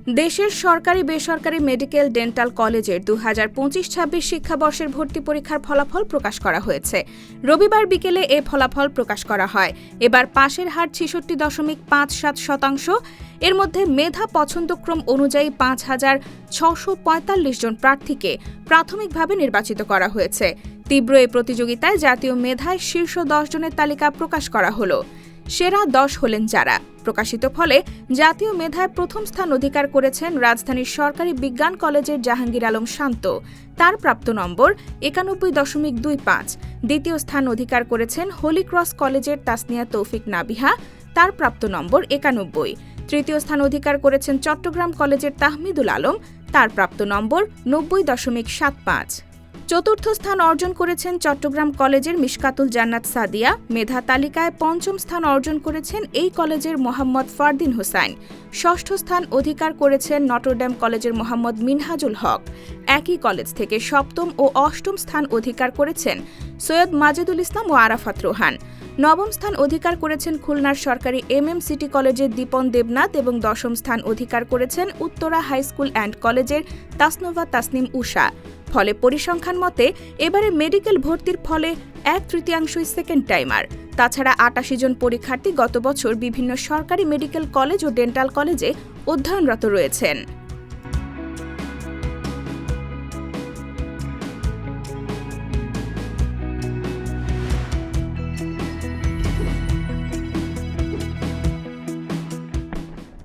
দেশের সরকারি বেসরকারি মেডিকেল ডেন্টাল কলেজের 2025-26 শিক্ষাবর্ষের ভর্তি পরীক্ষার ফলাফল প্রকাশ করা হয়েছে। রবিবার বিকেলে এ ফলাফল প্রকাশ করা হয়। এবার পাশের হার 66.57%। এর মধ্যে মেধা পছন্দক্রম অনুযায়ী 5,645 জন প্রার্থীকে প্রাথমিকভাবে নির্বাচিত করা হয়েছে। তীব্র এই প্রতিযোগিতায় জাতীয় মেধায় শীর্ষ 10 জনের তালিকা প্রকাশ করা হলো। সেরা 10 হলেন যারা। প্রকাশিত ফলে জাতীয় মেধায় প্রথম স্থান অধিকার করেছেন রাজধানীর সরকারি বিজ্ঞান কলেজের জাহাঙ্গীর আলম শান্ত, তার প্রাপ্ত নম্বর 91.25। দ্বিতীয় স্থান অধিকার করেছেন হোলি ক্রস কলেজের তাসনিয়া তৌফিক নাবিহা, তার প্রাপ্ত নম্বর 91। তৃতীয় স্থান অধিকার করেছেন চট্টগ্রাম কলেজের তাহমিদুল আলম, তার প্রাপ্ত নম্বর 90.75। চতুর্থ স্থান অর্জন করেছেন চট্টগ্রাম কলেজের মিশকাতুল জান্নাত সাদিয়া। মেধা তালিকায় পঞ্চম স্থান অর্জন করেছেন এই কলেজের মোহাম্মদ ফারদিন হোসাইন। ষষ্ঠ স্থান অধিকার করেছেন নটরডেম কলেজের মোহাম্মদ মিনহাজুল হক। একই কলেজ থেকে সপ্তম ও অষ্টম স্থান অধিকার করেছেন সৈয়দ মাজেদুল ইসলাম ও আরাফাত রোহান। নবম স্থান অধিকার করেছেন খুলনার সরকারি সিটি কলেজের দীপন দেবনাথ এবং দশম স্থান অধিকার করেছেন উত্তরা হাই স্কুল অ্যান্ড কলেজের তাসনোভা তাসনিম উষা। ফলে পরিসংখ্যান মতে এবারে মেডিকেল ভর্তির ফলে 1/3 সেকেন্ড টাইমার। তাছাড়া 88 জন পরীক্ষার্থী গত বছর বিভিন্ন সরকারি মেডিকেল কলেজ ও ডেন্টাল কলেজে অধ্যয়নরত রয়েছেন।